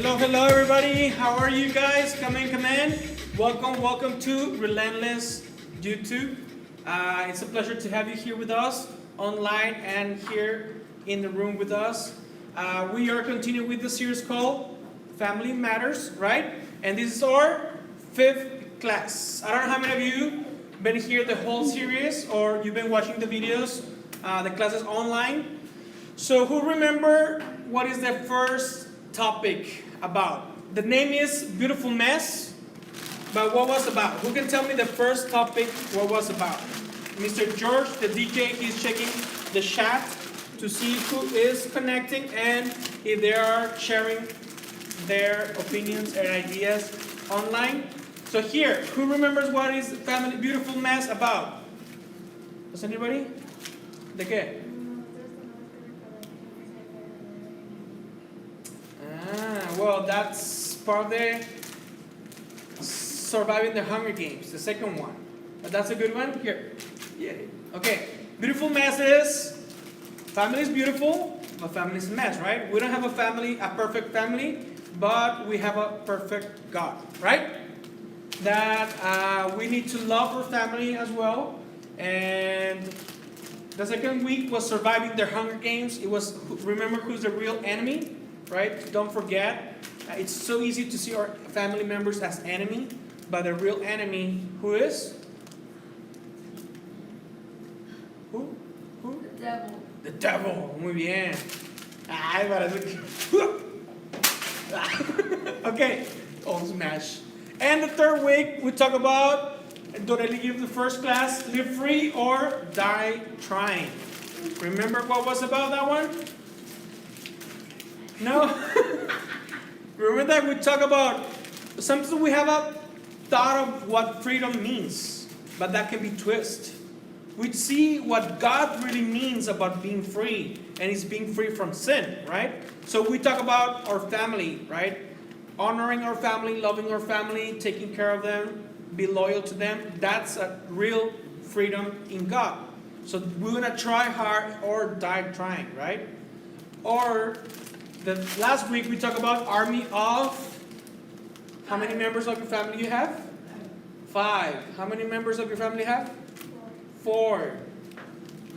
Hello, hello, everybody. How are you guys? Come in, come in. Welcome to Relentless YouTube. It's a pleasure to have you here with us, online and here in the room with us. We are continuing with the series called Family Matters, right? And this is our 5th class. I don't know how many of you been here the whole series or you've been watching the videos, the classes online. So who remember what is the first topic about? The name is Beautiful Mess, but what was about? Who can tell me the first topic, what was about? Mr. George, the DJ, he's checking the chat to see who is connecting and if they are sharing their opinions and ideas online. So here, who remembers what is Family Beautiful Mess about? Does anybody? ¿De qué? Well, that's part of the surviving the Hunger Games, the second one. But that's a good one. Here. Yeah. Okay. Beautiful mess is family is beautiful, but family is a mess, right? We don't have a family, a perfect family, but we have a perfect God, right? That we need to love our family as well. And the second week was surviving the Hunger Games. It was remember who's the real enemy. Right? Don't forget, it's so easy to see our family members as enemy, but the real enemy, who is? Who? The devil. The devil. Muy bien. Ay, okay. Oh, smash. And the third week, we talk about, Dorelli gave the first class, live free or die trying. Remember what was about that one? No? Remember that we talk about, sometimes we have a thought of what freedom means, but that can be twisted. We see what God really means about being free, and it's being free from sin, right? So we talk about our family, right? Honoring our family, loving our family, taking care of them, be loyal to them. That's a real freedom in God. So we're going to try hard or die trying, right? Or the last week we talked about army of, how many members of your family you have? 5. How many members of your family have? 4.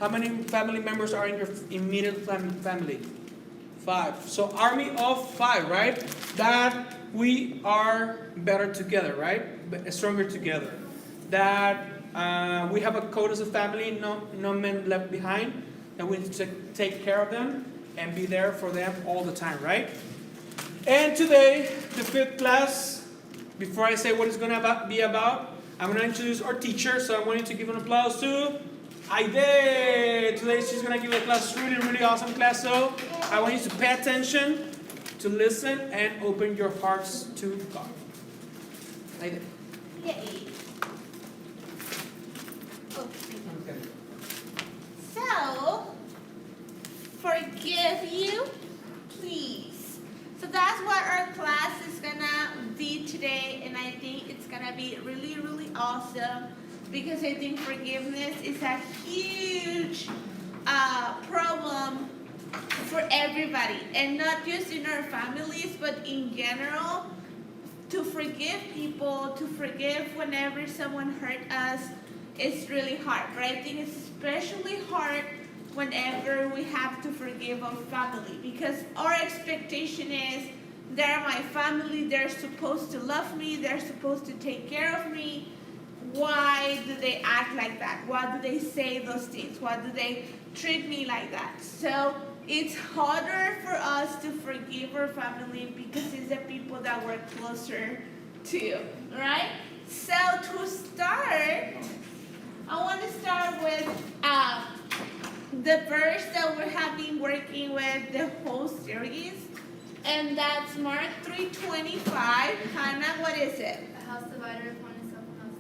How many family members are in your immediate family? 5. So army of 5, right? That we are better together, right? Stronger together. That we have a code as a family, no men left behind. That we need to take care of them and be there for them all the time, right? And today, the 5th class, before I say what it's going to be about, I'm going to introduce our teacher, so I want you to give an applause to Aide. Today she's going to give a class, really, really awesome class, so I want you to pay attention, to listen, and open your hearts to God. Aide. Yay. Okay. So, forgive you, please. So that's what our class is gonna be today, and I think it's gonna be really, really awesome because I think forgiveness is a huge problem for everybody, and not just in our families, but in general. To forgive people, to forgive whenever someone hurt us, it's really hard, but I think it's especially hard whenever we have to forgive our family, because our expectation is they're my family, they're supposed to love me, they're supposed to take care of me. Why do they act like that? Why do they say those things? Why do they treat me like that? So it's harder for us to forgive our family because it's the people that we're closer to, right? So to start, I want to start with the verse that we have been working with the whole series, and that's Mark 3:25. Hannah, what is it? A house divided upon itself will not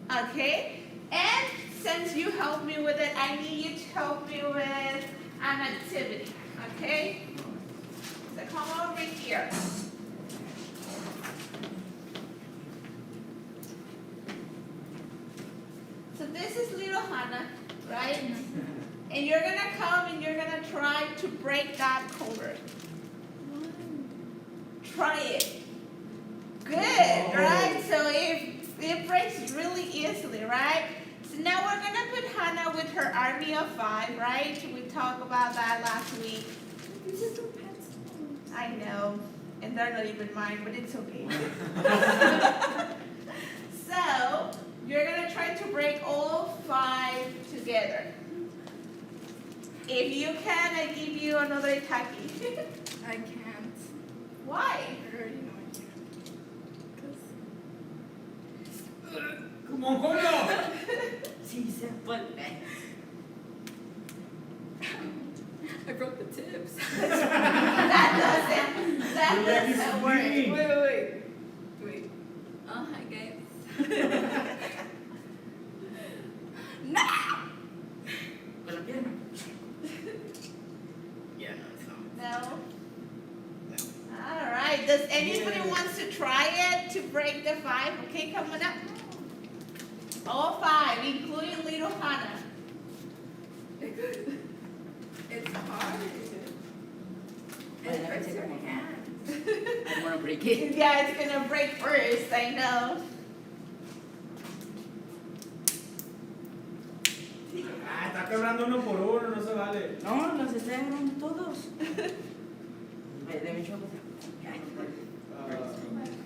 stand. Okay, and since you helped me with it, I need you to help me with an activity, okay? So come over here. So this is little Hannah, right? And you're gonna come and you're gonna try to break that cover. try it. Good, right? So it breaks really easily, right? So now we're gonna put Hannah with her army of 5, right? We talked about that last week. I know, and they're not even mine, but it's okay. So you're gonna try to break all 5 together. If you can, I give you another taki. I can't. Why? I already know I can't. Come on, Julio. Sí, se puede. I broke the tips. That Your leg is doesn't work. bleeding. Wait. Hi guys. No! Con la pierna. Yeah, no, it's not. No? All right. Does anybody wants to try it to break the 5? Okay, come on up. All 5, including little Hannah. It's hard. Well, It let me hurts take your one. hands. I don't want to break it. Yeah, it's gonna break first. I know. Ah, está quebrando uno por uno, no se vale. No, los estoy agarrando todos. Deme choco.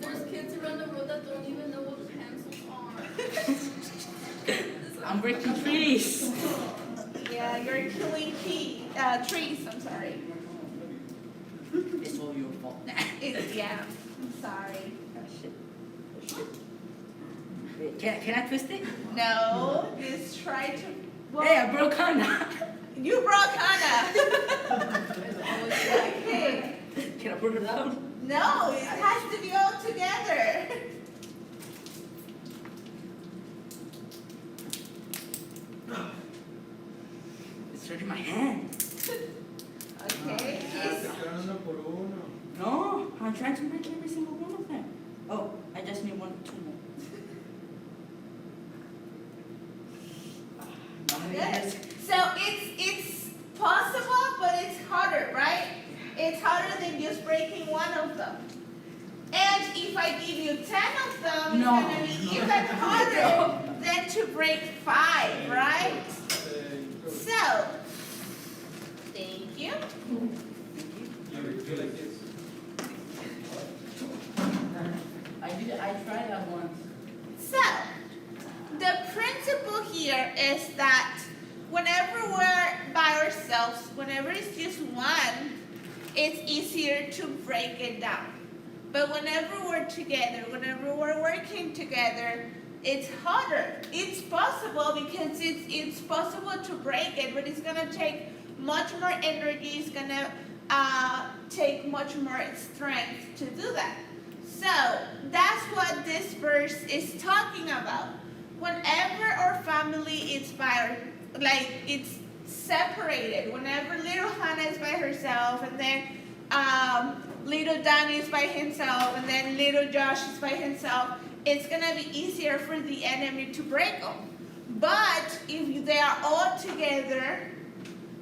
There's kids around the road that don't even know what pencils are. I'm breaking trees. Yeah, you're killing trees. I'm sorry. It's all your fault. Yeah, I'm sorry. Oh, shit. Wait, can I twist it? No, just try to. Well, Hey, I broke Hannah. you broke Hannah. Okay. Can I put her down? No, it has to be all together. It's hurting my hand. Okay. Ah, te quedan uno por uno. No, I'm trying to break every single one of them. Oh, I just need 2 more. Good. So it's possible, but it's harder, right? It's harder than just breaking one of them. And if I give you 10 of them, No. it's going to be even harder than to break 5, right? So, thank you. You like this. I tried that once. So, the principle here is that whenever we're by ourselves, whenever it's just one, it's easier to break it down. But whenever we're together, whenever we're working together, it's harder. It's possible because it's possible to break it, but it's gonna take much more energy. It's gonna take much more strength to do that. So that's what this verse is talking about. Whenever our family is it's separated, whenever little Hannah is by herself, and then little Danny is by himself, and then little Josh is by himself, it's gonna be easier for the enemy to break them. But if they are all together,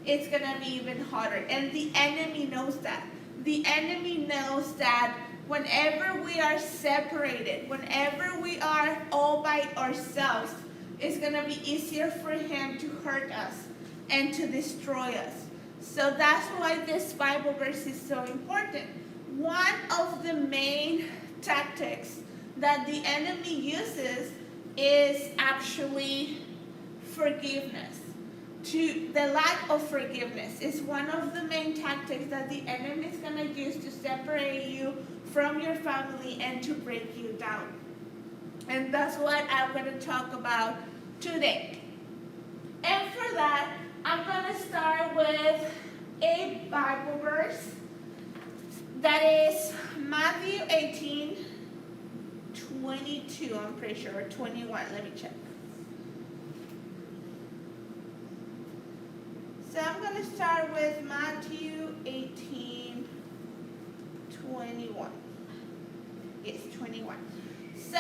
it's gonna be even harder. And the enemy knows that. The enemy knows that whenever we are separated, whenever we are all by ourselves, it's gonna be easier for him to hurt us and to destroy us. So that's why this Bible verse is so important. One of the main tactics that the enemy uses is actually forgiveness. The lack of forgiveness is one of the main tactics that the enemy is going to use to separate you from your family and to break you down. And that's what I'm going to talk about today. And for that, I'm going to start with a Bible verse that is Matthew 18:22, I'm pretty sure, or 21, let me check. So I'm going to start with Matthew 18:21. Yes, 21. So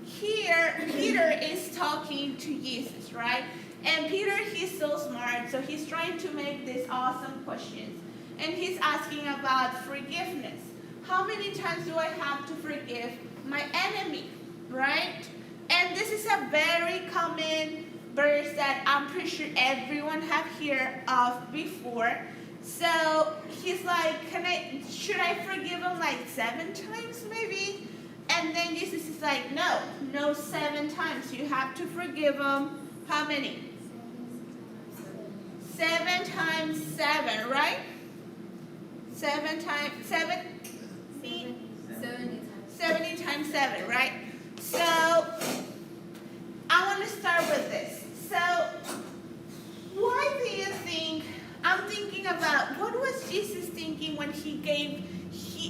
here, Peter is talking to Jesus, right? And Peter, he's so smart, so he's trying to make these awesome questions. And he's asking about forgiveness. how many times do I have to forgive my enemy, right? And this is a very common verse that I'm pretty sure everyone have heard of before. So he's like, should I forgive him like 7 times maybe? And then Jesus is like, no 7 times. You have to forgive him, how many? 7 times 7, right? 7 times 7? 70 times 7, right? So I want to start with this. So why do you think, I'm thinking about, what was Jesus thinking when he gave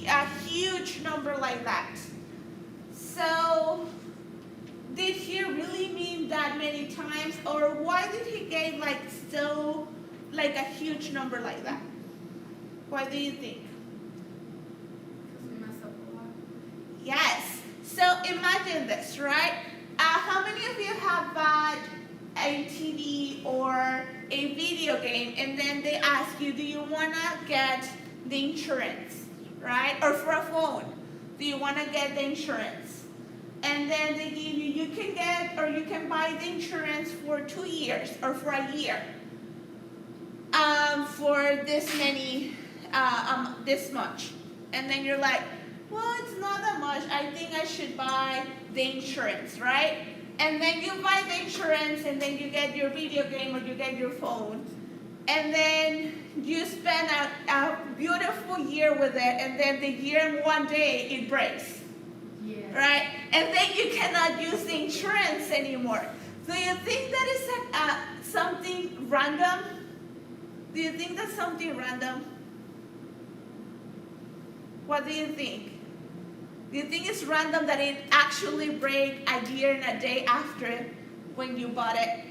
a huge number like that? So did he really mean that many times, or why did he give like a huge number like that? What do you think? Because we mess up a lot. Yes. So imagine this, right? How many of you have bought a TV or a video game, and then they ask you, do you want to get the insurance, right? Or for a phone, do you want to get the insurance? And then they give you can get, or you can buy the insurance for 2 years or for a year, for this many, this much. And then you're like, well, it's not that much. I think I should buy the insurance, right? And then you buy the insurance, and then you get your video game or you get your phone. And then you spend a beautiful year with it, and then the year in one day it breaks. Yeah. Right? And then you cannot use the insurance anymore. Do you think that is something random? Do you think that's something random? What do you think? Do you think it's random that it actually break a year and a day after when you bought it?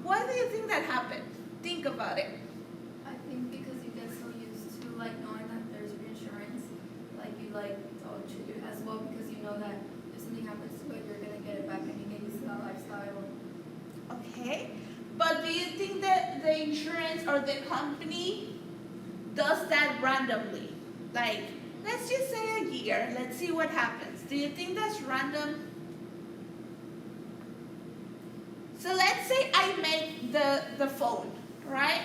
Why do you think that happened? Think about it. I think because you get so used to like knowing that there's reinsurance, like you like treat it as well because you know that if something happens to it, you're gonna get it back and you get used to that lifestyle. Okay. But do you think that the insurance or the company does that randomly? Like, let's just say a year, let's see what happens. Do you think that's random? So let's say I make the phone, right?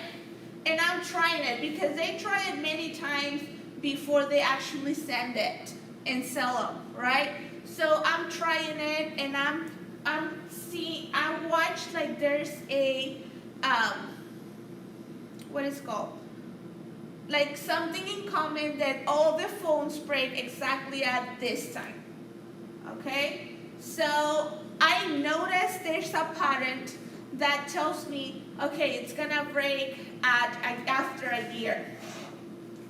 And I'm trying it because they try it many times before they actually send it and sell them, right? So I'm trying it, and I watched like there's a what is it called? Like something in common that all the phones break exactly at this time. Okay? So I noticed there's a pattern that tells me, okay, it's gonna break after a year.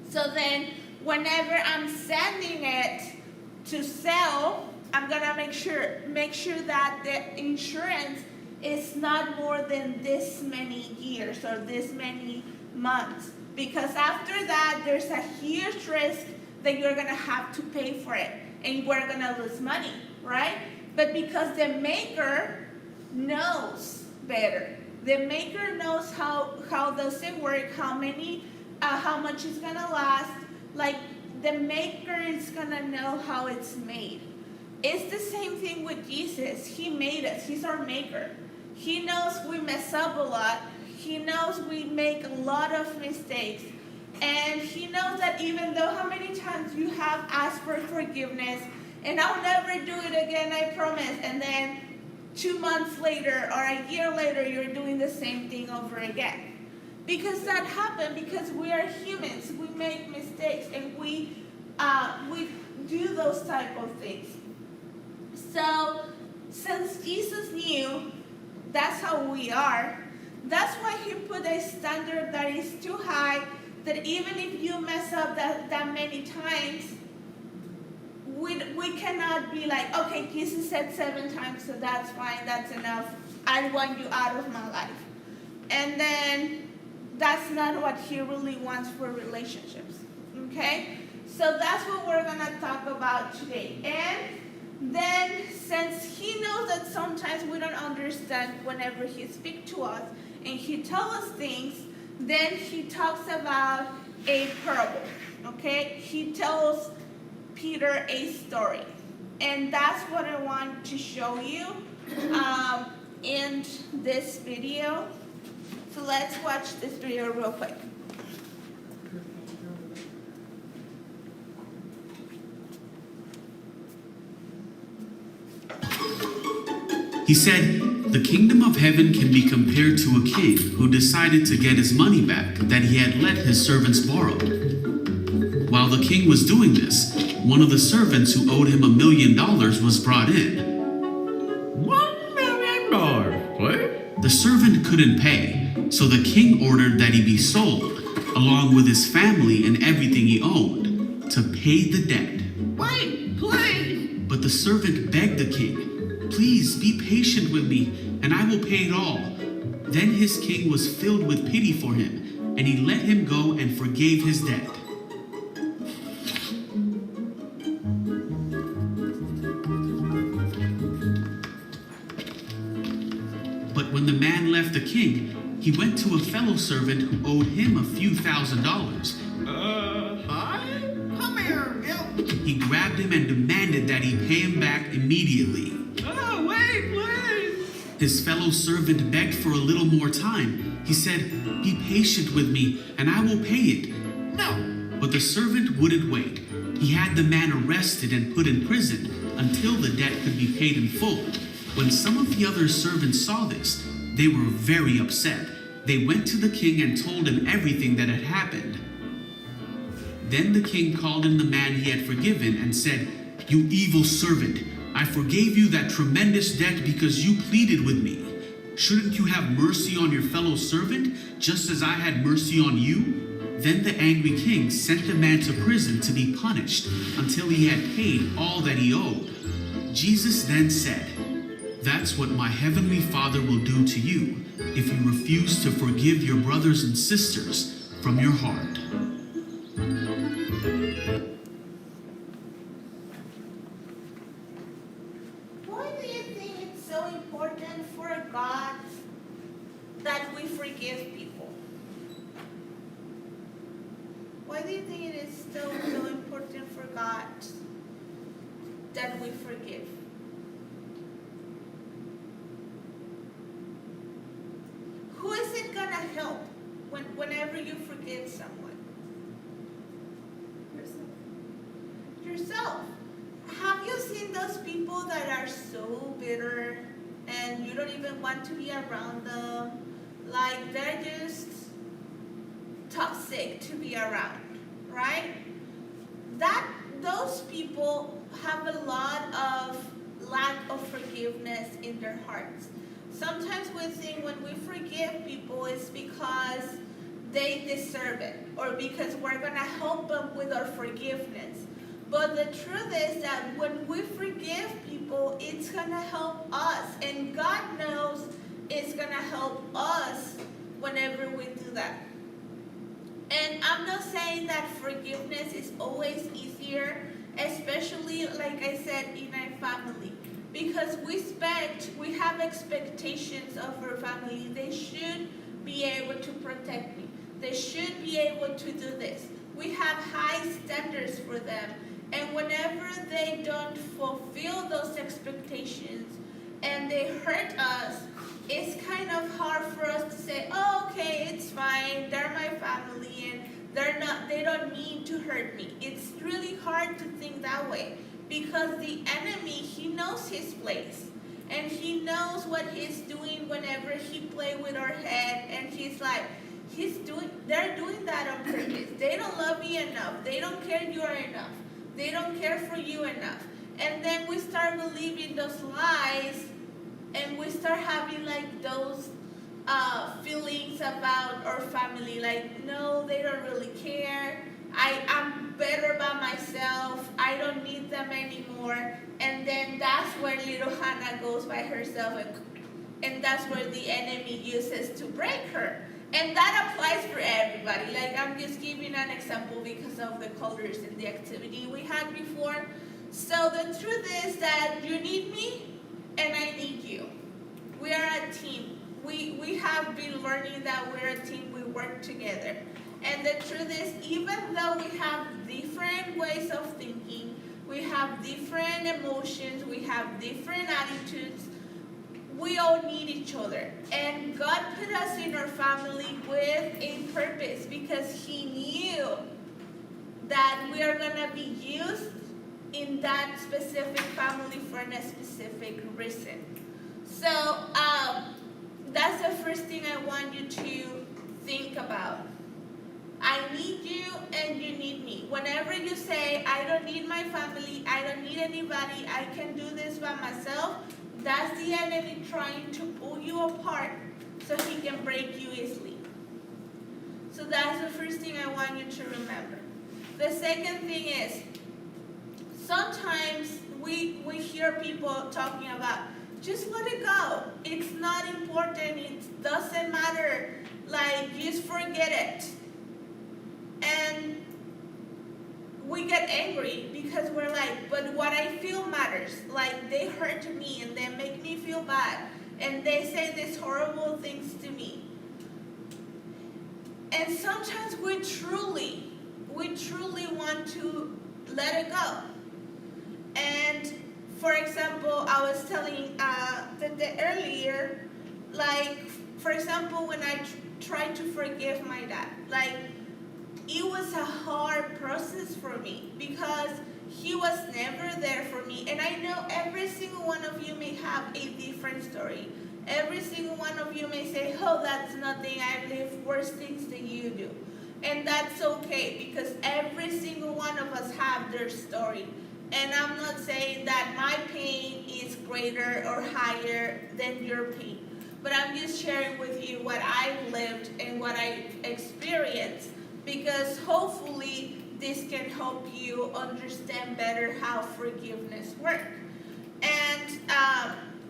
So then whenever I'm sending it to sell, I'm gonna make sure that the insurance is not more than this many years or this many months. Because after that, there's a huge risk that you're gonna have to pay for it, and we're gonna lose money, right? But because the maker knows better, the maker knows how does it work, how much it's gonna last. Like the maker is gonna know how it's made. It's the same thing with Jesus. He made us. He's our maker. He knows we mess up a lot. He knows we make a lot of mistakes. And he knows that even though how many times you have asked for forgiveness, and I'll never do it again, I promise, and then 2 months later or a year later, you're doing the same thing over again. Because that happened, because we are humans. We make mistakes, and we do those type of things. So, since Jesus knew that's how we are, that's why he put a standard that is too high, that even if you mess up that many times, we cannot be like, okay, Jesus said 7 times, so that's fine, that's enough. I want you out of my life. And then that's not what he really wants for relationships. Okay? So that's what we're going to talk about today. And then, since he knows that sometimes we don't understand whenever he speaks to us and he tells us things, Then he talks about a parable, okay? He tells Peter a story. And that's what I want to show you in this video. So let's watch this video real quick. He said, "The kingdom of heaven can be compared to a king who decided to get his money back that he had let his servants borrow. While the king was doing this, one of the servants who owed him $1 million was brought in. $1 million, what? The servant couldn't pay, so the king ordered that he be sold, along with his family and everything he owned, to pay the debt. Wait, please. But the servant begged the king, 'Please be patient with me, and I will pay it all.' Then his king was filled with pity for him, and he let him go and forgave his debt. But when the man left the king, he went to a fellow servant who owed him a few $1,000s. Hi? Come here, Bill. He grabbed him and demanded that he pay him back immediately. Oh, wait, please. His fellow servant begged for a little more time. He said, 'Be patient with me, and I will pay it.' No. But the servant wouldn't wait. He had the man arrested and put in prison until the debt could be paid in full. When some of the other servants saw this, they were very upset. They went to the king and told him everything that had happened. Then the king called in the man he had forgiven and said, 'You evil servant, I forgave you that tremendous debt because you pleaded with me. Shouldn't you have mercy on your fellow servant, just as I had mercy on you?' Then the angry king sent the man to prison to be punished until he had paid all that he owed. Jesus then said, 'That's what my heavenly Father will do to you if you refuse to forgive your brothers and sisters from your heart.'" Why do you think it's so important for God that we forgive people? Why do you think it is so important for God that we forgive? Who is it gonna help whenever you forgive someone? Yourself. Have you seen those people that are so bitter and you don't even want to be around them? Like they're just toxic to be around, right? Those people have a lot of lack of forgiveness in their hearts. Sometimes we think when we forgive people it's because they deserve it or because we're gonna help them with our forgiveness. But the truth is that when we forgive people, it's gonna help us, and God knows it's gonna help us whenever we do that. And I'm not saying that forgiveness is always easier, especially like I said in a family, because we have expectations of our family. They should be able to protect me. They should be able to do this. We have high standards for them. And whenever they don't fulfill those expectations and they hurt us, it's kind of hard for us to say, "Oh, okay, it's fine, they're my family and they don't mean to hurt me." It's really hard to think that way because the enemy, he knows his place and he knows what he's doing whenever he plays with our head, and he's like, they're doing that on purpose. They don't love you enough. They don't care you are enough. They don't care for you enough. And then we start believing those lies and we start having like those feelings about our family, like, no, they don't really care. I'm better by myself. I don't need them anymore. And then that's where little Hannah goes by herself, and that's where the enemy uses to break her. And that applies for everybody. Like, I'm just giving an example because of the colors and the activity we had before. So the truth is that you need me and I need you. We are a team. we have been learning that we're a team, we work together. And the truth is, even though we have different ways of thinking, we have different emotions, we have different attitudes, we all need each other. And God put us in our family with a purpose, because He knew that we are going to be used in that specific family for a specific reason. So that's the first thing I want you to think about. I need you and you need me. Whenever you say, I don't need my family, I don't need anybody, I can do this by myself, that's the enemy trying to pull you apart so he can break you easily. So that's the first thing I want you to remember. The second thing is, sometimes we hear people talking about, just let it go. It's not important. It doesn't matter. Like, just forget it. And we get angry because we're like, but what I feel matters. Like, they hurt me and they make me feel bad. And they say these horrible things to me. And sometimes we truly want to let it go. And for example, I was telling earlier, like, for example, when I tried to forgive my dad, like, it was a hard process for me because he was never there for me. And I know every single one of you may have a different story. Every single one of you may say, oh, that's nothing, I live worse things than you do. And that's okay, because every single one of us have their story. And I'm not saying that my pain is greater or higher than your pain. But I'm just sharing with you what I've lived and what I experienced, because hopefully this can help you understand better how forgiveness works. And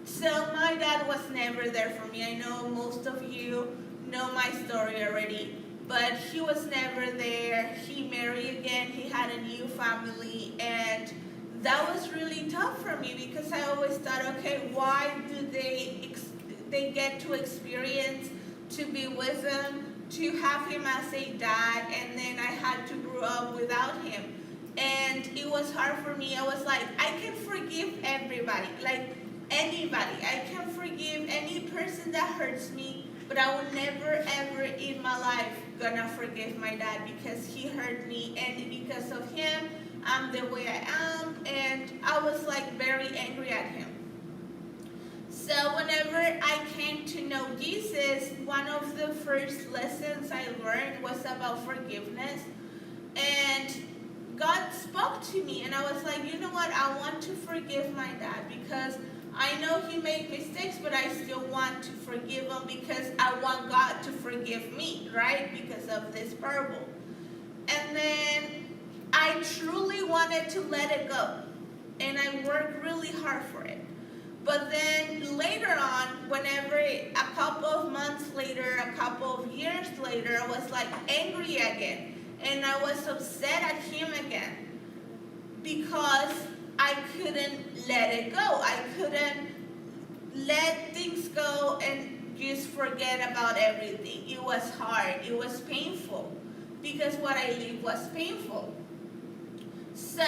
so my dad was never there for me. I know most of you know my story already, but he was never there. He married again, he had a new family, and that was really tough for me because I always thought, okay, why do they get to experience to be with him, to have him as a dad, and then I had to grow up without him. And it was hard for me. I was like, I can forgive everybody, like anybody. I can forgive any person that hurts me, but I will never ever in my life gonna forgive my dad because he hurt me, and because of him, I'm the way I am. And I was like very angry at him. So whenever I came to know Jesus, one of the first lessons I learned was about forgiveness. And God spoke to me, and I was like, you know what, I want to forgive my dad because I know he made mistakes, but I still want to forgive him because I want God to forgive me, right? Because of this parable. And then I truly wanted to let it go, and I worked really hard for it. But then later on, whenever a couple of months later, a couple of years later, I was like angry again. And I was upset at him again because I couldn't let it go. I couldn't let things go and just forget about everything. It was hard. It was painful because what I lived was painful. So,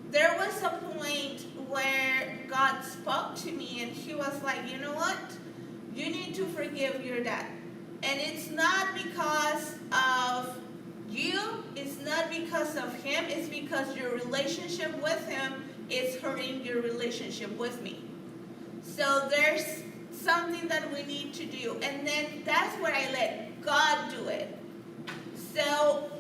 there was a point where God spoke to me and he was like, you know what? You need to forgive your dad. And it's not because of you, it's not because of him, it's because your relationship with him is hurting your relationship with me. So there's something that we need to do. And then that's where I let God do it. So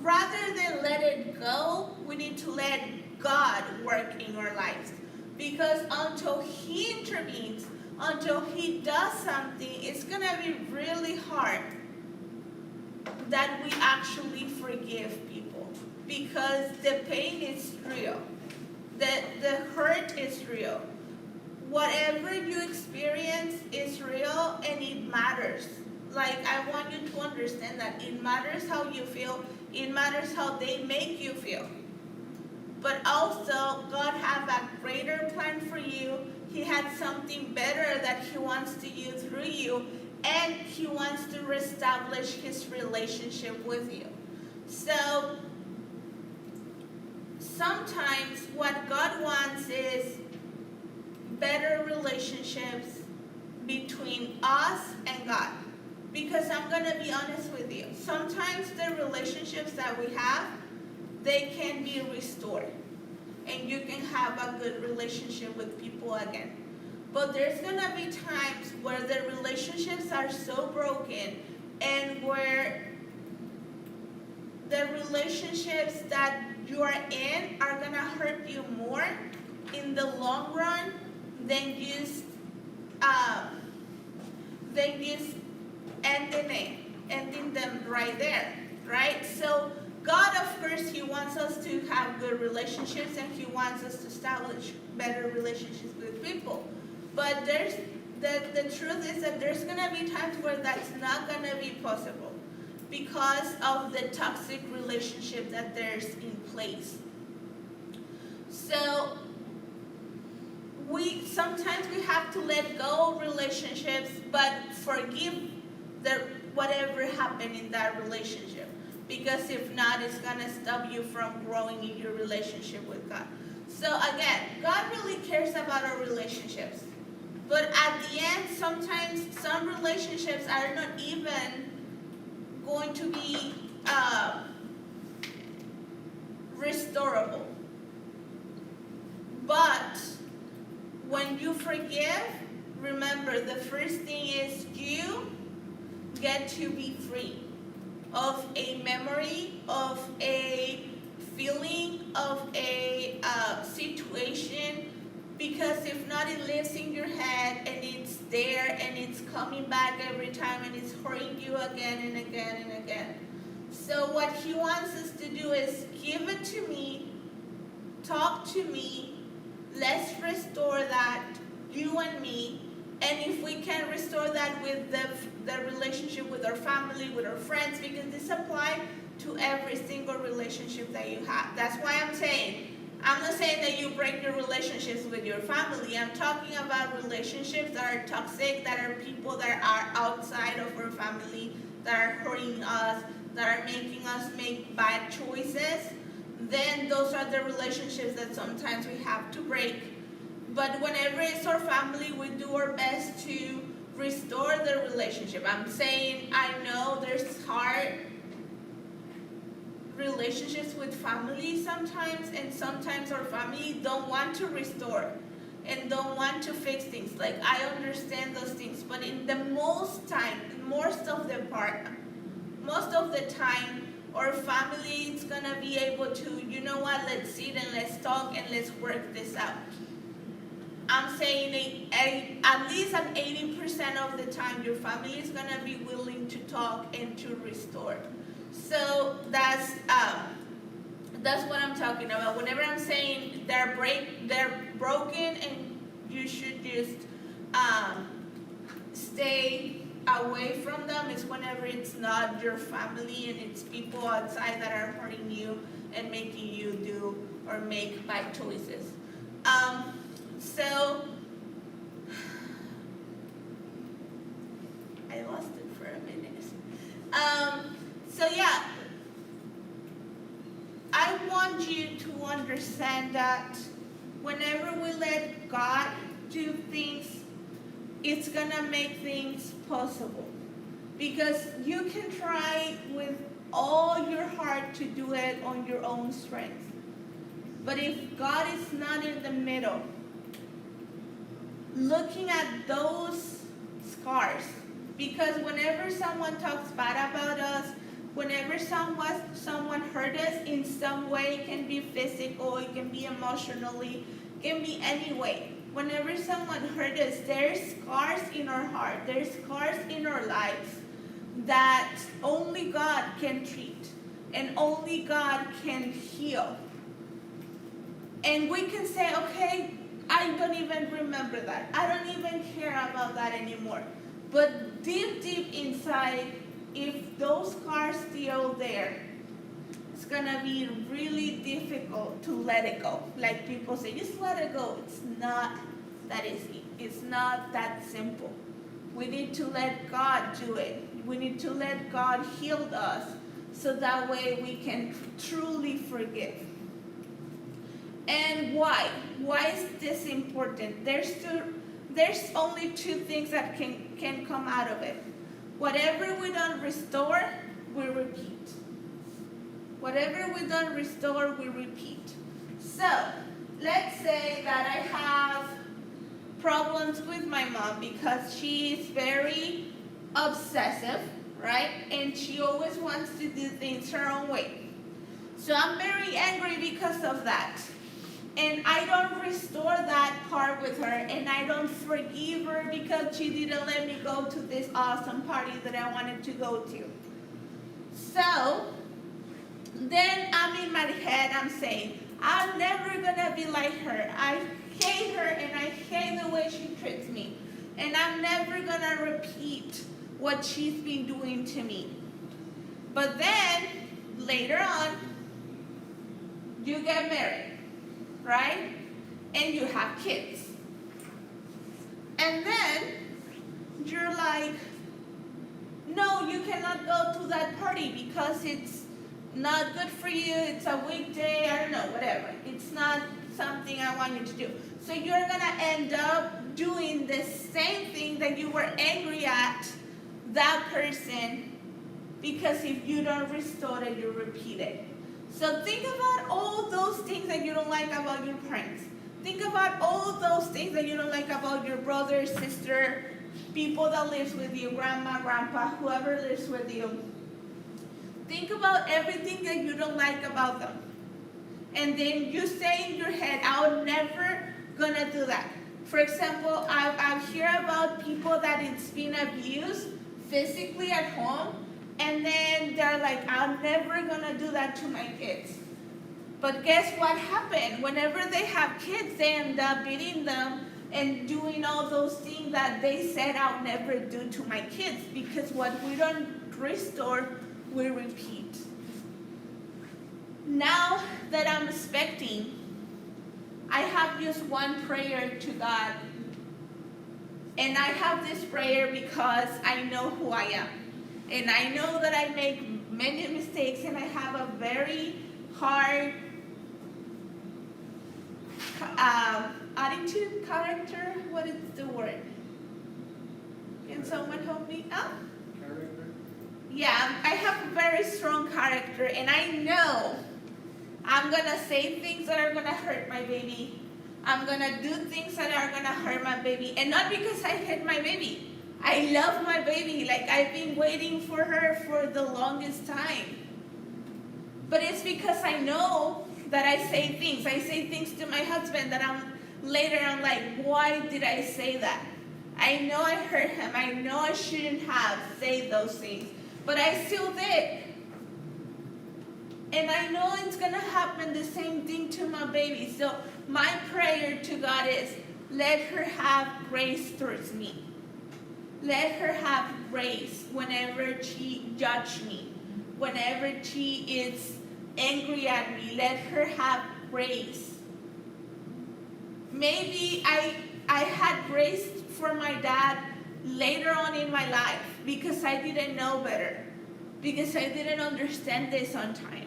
rather than let it go, we need to let God work in our lives. Because until he intervenes, until he does something, it's going to be really hard that we actually forgive people. Because the pain is real. The hurt is real. Whatever you experience is real and it matters. Like, I want you to understand that it matters how you feel. It matters how they make you feel. But also, God has a greater plan for you. He He had something better that He wants to do through you, and He wants to reestablish His relationship with you. So sometimes what God wants is better relationships between us and God. Because I'm going to be honest with you, sometimes the relationships that we have, they can be restored. And you can have a good relationship with people again. But there's going to be times where the relationships are so broken, and where the relationships that you are in are going to hurt you more in the long run than just ending them right there, right? So God, of course, He wants us to have good relationships, and He wants us to establish better relationships with people. But the truth is that there's going to be times where that's not going to be possible because of the toxic relationship that there's in place. So sometimes we have to let go of relationships, but forgive whatever happened in that relationship. Because if not, it's going to stop you from growing in your relationship with God. So again, God really cares about our relationships. But at the end, sometimes some relationships are not even going to be restorable. But when you forgive, remember the first thing is you get to be free of a memory, of a feeling, of a situation, because if not, it lives in your head and it's there and it's coming back every time and it's hurting you again and again and again. So what He wants us to do is give it to me, talk to me, let's restore that, you and me. And if we can restore that with the relationship with our family, with our friends, because this applies to every single relationship that you have. That's why I'm not saying that you break your relationships with your family. I'm talking about relationships that are toxic, that are people that are outside of our family, that are hurting us, that are making us make bad choices. Then those are the relationships that sometimes we have to break. But whenever it's our family, we do our best to restore the relationship. I'm saying I know there's hard relationships with family sometimes, and sometimes our family don't want to restore and don't want to fix things. Like, I understand those things, but in the most of the time, our family is gonna be able to, you know what, let's sit and let's talk and let's work this out. I'm saying at least at 80% of the time, your family is gonna be willing to talk and to restore. So that's what I'm talking about. Whenever I'm saying they're broken and you should just stay away from them, is whenever it's not your family and it's people outside that are hurting you and making you do or make bad choices. So I lost it for a minute. So yeah, I want you to understand that whenever we let God do things, it's gonna make things possible. Because you can try with all your heart to do it on your own strength. But if God is not in the middle, looking at those scars, because whenever someone talks bad about us, whenever someone hurt us in some way, it can be physical, it can be emotionally, it can be any way. Whenever someone hurt us, there's scars in our heart, there's scars in our lives that only God can treat and only God can heal. And we can say, okay, I don't even remember that. I don't even care about that anymore. But deep inside, if those scars still there, it's gonna be really difficult to let it go. Like people say, just let it go. It's not that easy. It's not that simple. We need to let God do it. We need to let God heal us so that way we can truly forgive. And why? Why is this important? There's only two things that can come out of it. Whatever we don't restore, we repeat. Whatever we don't restore, we repeat. So, let's say that I have problems with my mom because she is very obsessive, right? And she always wants to do things her own way. So I'm very angry because of that. And I don't restore that part with her, and I don't forgive her because she didn't let me go to this awesome party that I wanted to go to. So, then I'm in my head, I'm saying, I'm never gonna be like her. I hate her and I hate the way she treats me. And I'm never gonna repeat what she's been doing to me. But then, later on, you get married, right? And you have kids. And then, you're like, no, you cannot go to that party because it's not good for you, it's a weekday, I don't know, whatever. It's not something I want you to do. So you're gonna end up doing the same thing that you were angry at that person, because if you don't restore it, you repeat it. So think about all those things that you don't like about your parents. Think about all those things that you don't like about your brother, sister, people that lives with you, grandma, grandpa, whoever lives with you. Think about everything that you don't like about them. And then you say in your head, I'm never gonna do that. For example, I hear about people that it's been abused physically at home, and then they're like, I'm never gonna do that to my kids. But guess what happened? Whenever they have kids, they end up beating them and doing all those things that they said I'll never do to my kids, because what we don't restore, we repeat. Now that I'm expecting, I have just one prayer to God. And I have this prayer because I know who I am. And I know that I make many mistakes, and I have a very hard attitude, character. What is the word? Can someone help me out? Yeah, I have a very strong character, and I know I'm gonna say things that are gonna hurt my baby. I'm gonna do things that are gonna hurt my baby, and not because I hate my baby. I love my baby, like I've been waiting for her for the longest time. But it's because I know that I say things to my husband that I'm like, why did I say that? I know I hurt him, I know I shouldn't have said those things, but I still did. And I know it's gonna happen the same thing to my baby. So my prayer to God is, let her have grace towards me. Let her have grace whenever she judges me, whenever she is angry at me. Let her have grace. Maybe I had grace for my dad later on in my life because I didn't know better, because I didn't understand this on time.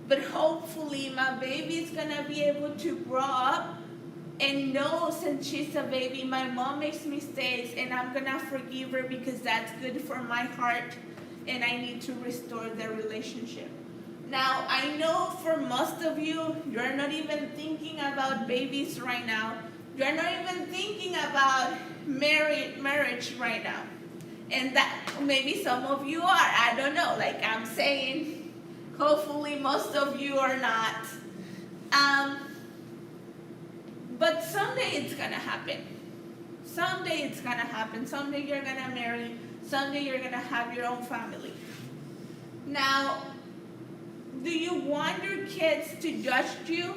But hopefully my baby is gonna be able to grow up and know, since she's a baby, my mom makes mistakes and I'm gonna forgive her because that's good for my heart, and I need to restore the relationship. Now, I know for most of you, you're not even thinking about babies right now. You're not even thinking about marriage right now. And that maybe some of you are, I don't know, like I'm saying, hopefully most of you are not. But someday it's gonna happen. Someday it's gonna happen. Someday you're gonna marry. Someday you're gonna have your own family. Now, do you want your kids to judge you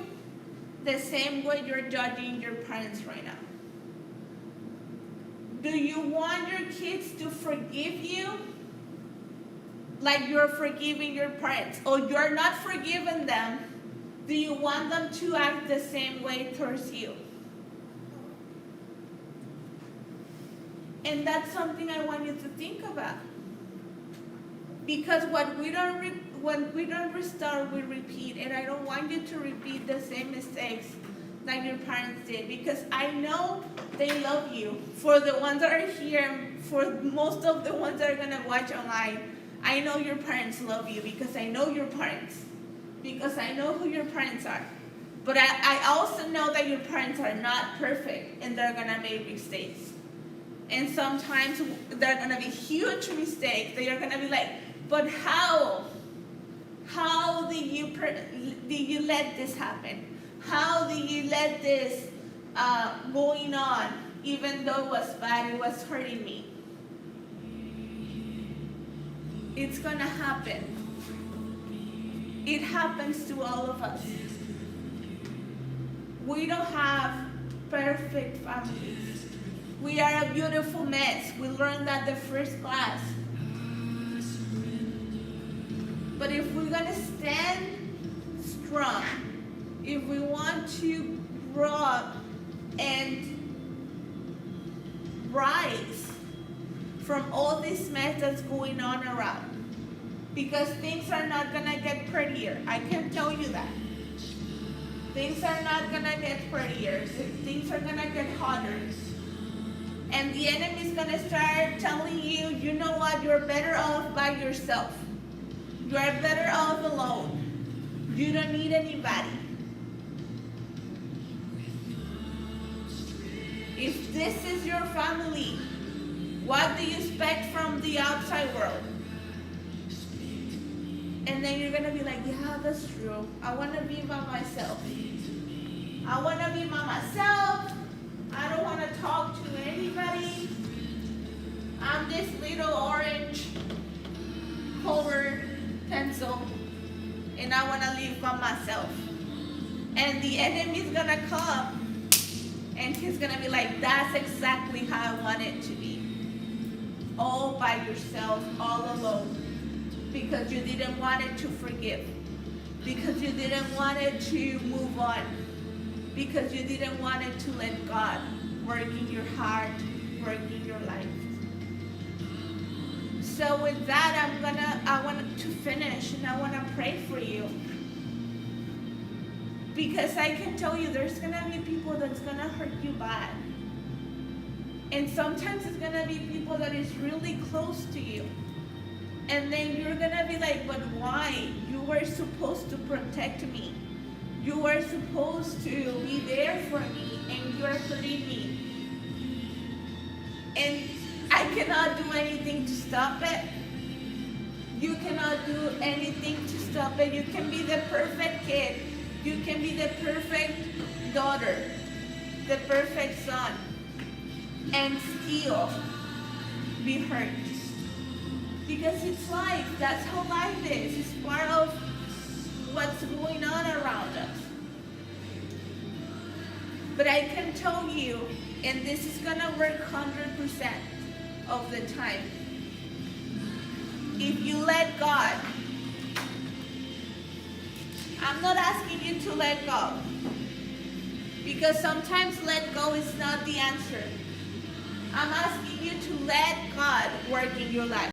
the same way you're judging your parents right now? Do you want your kids to forgive you like you're forgiving your parents, or you're not forgiving them? Do you want them to act the same way towards you? And that's something I want you to think about. Because when we don't restore, we repeat. And I don't want you to repeat the same mistakes that your parents did. Because I know they love you. For the ones that are here, for most of the ones that are going to watch online, I know your parents love you because I know your parents. Because I know who your parents are. But I also know that your parents are not perfect and they're going to make mistakes. And sometimes they're going to be huge mistakes. They are going to be like, but how? How did you let this happen? How did you let this going on, even though it was bad, it was hurting me? It's going to happen. It happens to all of us. We don't have perfect families. We are a beautiful mess. We learned that the first class. But if we're going to stand strong, if we want to grow up and rise from all this mess that's going on around, because things are not going to get prettier. I can tell you that. Things are not going to get prettier. Things are going to get harder. And the enemy's going to start telling you, you know what, you're better off by yourself. You are better off alone. You don't need anybody. If this is your family, what do you expect from the outside world? And then you're going to be like, yeah, that's true. I want to be by myself. I want to be by myself. I don't want to talk to anybody. I'm this little orange colored pencil, and I want to live by myself. And the enemy's going to come, and he's going to be like, that's exactly how I want it to be. All by yourself, all alone. Because you didn't want it to forgive. Because you didn't want it to move on. Because you didn't want it to let God work in your heart, work in your life. So with that, I want to finish, and I want to pray for you. Because I can tell you there's going to be people that's going to hurt you bad. And sometimes it's going to be people that is really close to you. And then you're going to be like, but why? You were supposed to protect me. You were supposed to be there for me, and you're hurting me. And I cannot do anything to stop it. You cannot do anything to stop it. You can be the perfect kid. You can be the perfect daughter, the perfect son, and still be hurt. Because it's life. That's how life is. It's part of what's going on around us. But I can tell you, and this is going to work 100% of the time, if you let God, I'm not asking you to let go, because sometimes let go is not the answer. I'm asking you to let God work in your life.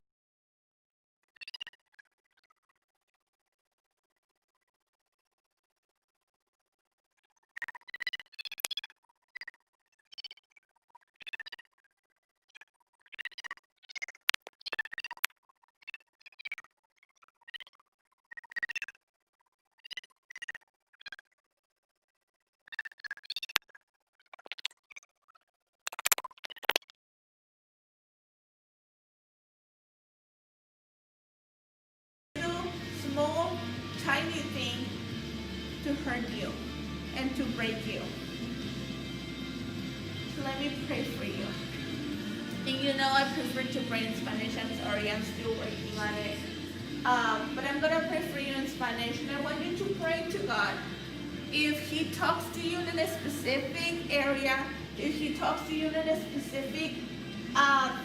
Small, tiny thing to hurt you and to break you. So let me pray for you. And you know I prefer to pray in Spanish. I'm sorry, I'm still working on it. But I'm going to pray for you in Spanish. And I want you to pray to God. If He talks to you in a specific area, if He talks to you in a specific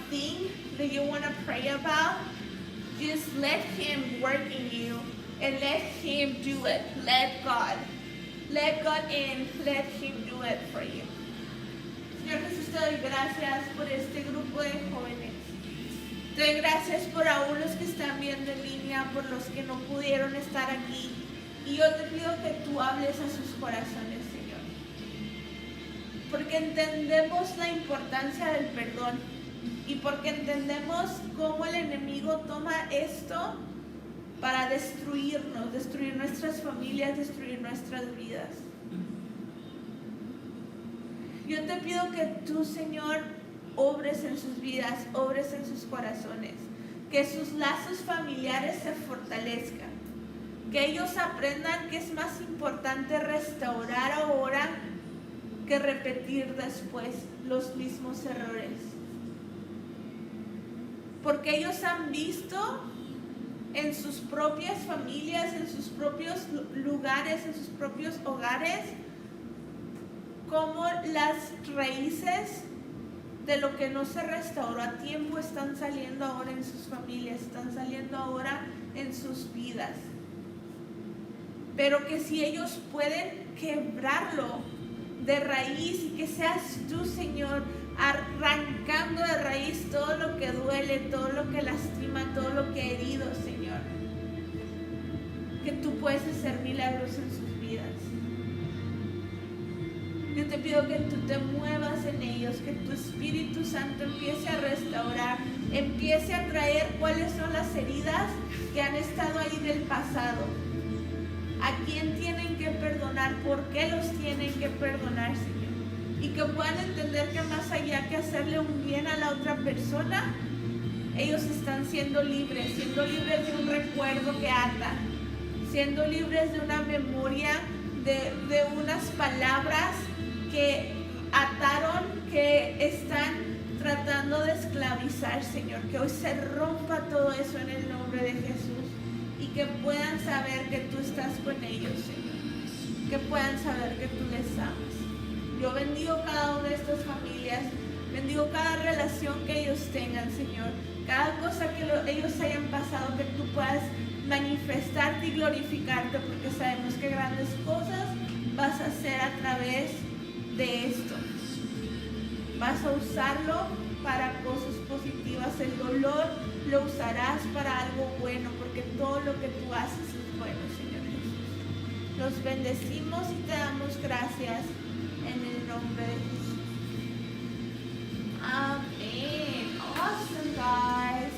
thing that you want to pray about, just let Him work in you and let Him do it. Let God in, let Him do it for you. Señor Jesús, te doy gracias por este grupo de jóvenes. Te doy gracias por aún los que están viendo en línea, por los que no pudieron estar aquí. Y yo te pido que tú hables a sus corazones, Señor. Porque entendemos la importancia del perdón. Y porque entendemos cómo el enemigo toma esto para destruirnos, destruir nuestras familias, destruir nuestras vidas. Yo te pido que tú, Señor, obres en sus vidas, obres en sus corazones, que sus lazos familiares se fortalezcan, que ellos aprendan que es más importante restaurar ahora que repetir después los mismos errores. Porque ellos han visto en sus propias familias, en sus propios lugares, en sus propios hogares, cómo las raíces de lo que no se restauró a tiempo están saliendo ahora en sus familias, están saliendo ahora en sus vidas. Pero que si ellos pueden quebrarlo de raíz y que seas tú, Señor, arrancando de raíz todo lo que duele, todo lo que lastima, todo lo que ha herido, Señor. Que tú puedes hacer milagros en sus vidas. Yo te pido que tú te muevas en ellos, que tu Espíritu Santo empiece a restaurar, empiece a traer cuáles son las heridas que han estado ahí del pasado. ¿A quién tienen que perdonar? ¿Por qué los tienen que perdonar, Señor? Y que puedan entender que más allá que hacerle un bien a la otra persona, ellos están siendo libres de un recuerdo que ata, siendo libres de una memoria, de unas palabras que ataron, que están tratando de esclavizar, Señor. Que hoy se rompa todo eso en el nombre de Jesús y que puedan saber que tú estás con ellos, Señor. Que puedan saber que tú les amas. Yo bendigo cada una de estas familias, bendigo cada relación que ellos tengan, Señor. Cada cosa que ellos hayan pasado, que tú puedas manifestarte y glorificarte, porque sabemos que grandes cosas vas a hacer a través de esto. Vas a usarlo para cosas positivas. El dolor lo usarás para algo bueno, porque todo lo que tú haces es bueno, Señor Jesús. Los bendecimos y te damos gracias en el nombre de Jesús. Amén. Awesome, guys.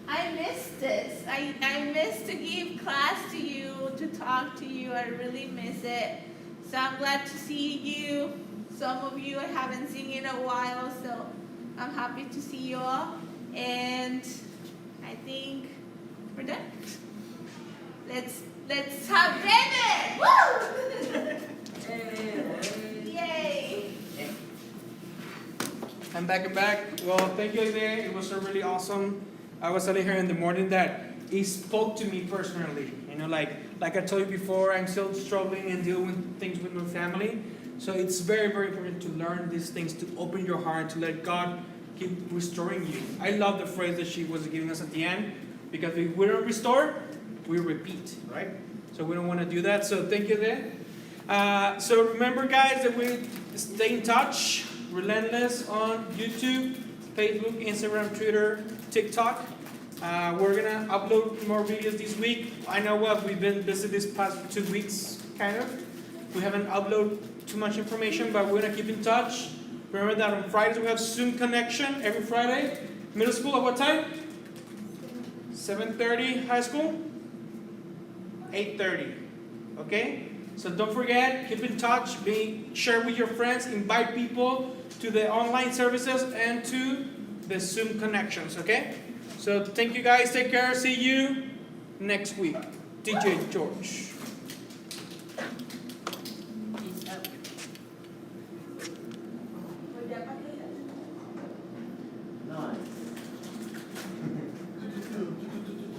I missed this. I missed to give class to you, to talk to you. I really miss it. So I'm glad to see you. Some of you I haven't seen in a while, so I'm happy to see you all. And I think we're done. Let's have dinner! Woo! Yay! I'm back. Well, thank you, Aide. It was really awesome. I was telling her in the morning that he spoke to me personally. You know, like I told you before, I'm still struggling and dealing with things with my family. So it's very, very important to learn these things, to open your heart, to let God keep restoring you. I love the phrase that she was giving us at the end, because if we don't restore, we repeat, right? So we don't want to do that. So thank you there. So remember, guys, that we stay in touch. Relentless on YouTube, Facebook, Instagram, Twitter, TikTok. We're gonna upload more videos this week. I know what we've been busy this past 2 weeks, kind of. We haven't uploaded too much information, but we're gonna keep in touch. Remember that on Fridays we have Zoom connection every Friday. Middle school at what time? 7:30. High school? 8:30. Okay? So don't forget, keep in touch, share with your friends, invite people to the online services and to the Zoom connections, okay? So thank you guys, take care, see you next week. DJ George.